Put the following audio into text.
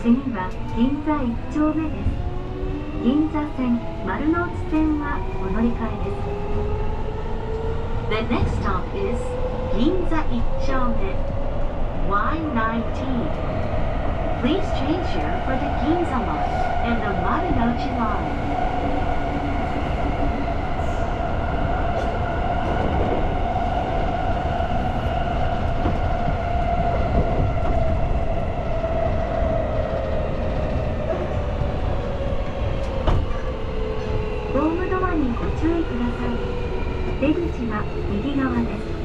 次は銀座1丁目です。銀座線、丸の内線はお乗り換えです。The next stop is Ginza-itchome, Y19. Please change here for the Ginza line and the Marunouchi line. ホームドアにご注意ください。出口は右側です。